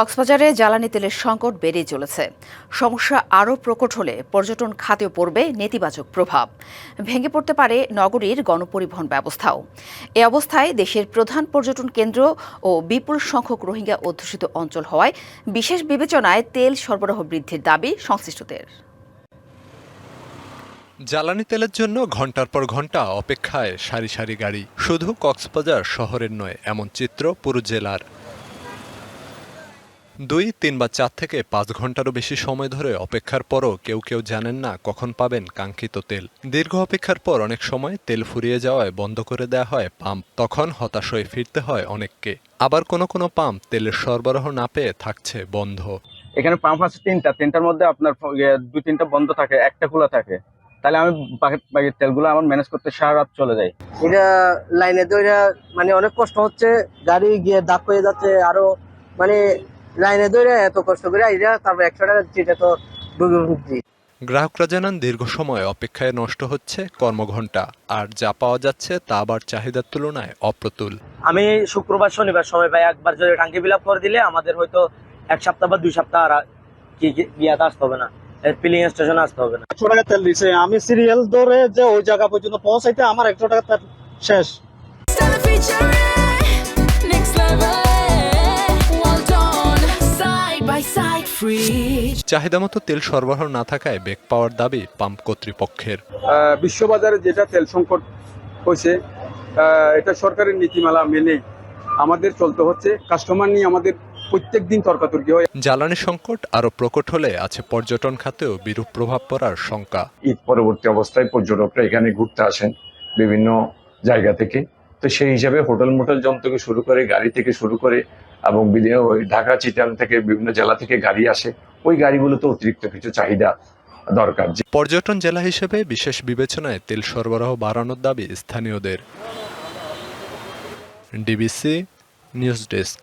কক্সবাজারে জ্বালানি তেলের সংকট বেড়েই চলেছে। সমস্যা আরও প্রকট হলে পর্যটন খাতেও পড়বে নেতিবাচক প্রভাব। ভেঙে পড়তে পারে নগরীর গণপরিবহন ব্যবস্থাও। এ অবস্থায় দেশের প্রধান পর্যটন কেন্দ্র ও বিপুল সংখ্যক রোহিঙ্গা অধ্যুষিত অঞ্চল হওয়ায় বিশেষ বিবেচনায় তেল সরবরাহ বৃদ্ধির দাবি সংশ্লিষ্টদের। জ্বালানি তেলের জন্য ঘন্টার পর ঘন্টা অপেক্ষায় সারি সারি গাড়ি। শুধু কক্সবাজার শহরের নয়, এমন চিত্র পুরো জেলার। 2, 3 বা 4 থেকে 5 ঘন্টারও বেশি সময় ধরে অপেক্ষার পরও কেউ কেউ জানেন না কখন পাবেন কাঙ্ক্ষিত তেল। দীর্ঘ অপেক্ষার পর অনেক সময় তেল ফুরিয়ে যাওয়ায় বন্ধ করে দেওয়া হয় পাম্প। তখন হতাশ হয়ে ফিরতে হয় অনেককে। আবার কোনো কোনো পাম্প তেলের সরবরাহ না পেয়ে থাকছে বন্ধ। এখানে পাম্প আছে তিনটার মধ্যে আপনার 2-3টা বন্ধ থাকে, একটা খোলা থাকে। তাহলে আমি বাকি তেলগুলো আমার ম্যানেজ করতে সারা রাত চলে যায়। এটা লাইনে ধরে মানে অনেক কষ্ট হচ্ছে, গাড়ি গিয়ে দাগ হয়ে যাচ্ছে। আরো মানে লাইনে ধরে এত কষ্ট করে আইরা তারপর 100 টাকা যেটা তো ডুবে ভুগছি। গ্রাহকরা জানান দীর্ঘ সময় অপেক্ষায় নষ্ট হচ্ছে কর্মঘণ্টা, আর যা পাওয়া যাচ্ছে তা আবার চাহিদার তুলনায় অপ্রতুল। আমি শুক্রবার শনিবার সময় পাই, একবার যদি টাঙ্কি ফিল আপ করে দিলে আমাদের হয়তো 1 সপ্তাহ বা 2 সপ্তাহ আর গিয়াতে আসতে হবে না, ফিলিং স্টেশনে আসতে হবে না। 100 টাকা তেল দিছে, আমি সিরিয়াল ধরে যে ওই জায়গা পর্যন্ত পৌঁছাইতে আমার 100 টাকা তেল শেষ। চাহিদা মতো তেল সরবরাহ না থাকায় বেগ পাওয়ার দাবি পাম্প কর্তৃপক্ষের। বিশ্ববাজারে যেটা তেল সংকট হয়েছে, এটা সরকারের নীতিমালা মেনে আমাদের চলতে হচ্ছে। কাস্টমার নিয়ে আমাদের প্রত্যেক দিন তর্কাতর্কি হয়। জ্বালানি সংকট আরো প্রকট হলে আছে পর্যটন খাতেও বিরূপ প্রভাব পড়ার শঙ্কা। ঈদ পরবর্তী অবস্থায় পর্যটকরা এখানে ঘুরতে আসেন বিভিন্ন জায়গা থেকে। তো সেই হিসাবে হোটেল মোটেল জন থেকে শুরু করে, গাড়ি থেকে শুরু করে, এবং ওই ঢাকা চিটাং থেকে বিভিন্ন জেলা থেকে গাড়ি আসে। ওই গাড়িগুলোতে অতিরিক্ত কিছু চাহিদা দরকার। পর্যটন জেলা হিসেবে বিশেষ বিবেচনায় তেল সরবরাহ বাড়ানোর দাবি স্থানীয়দের। DBC news desk.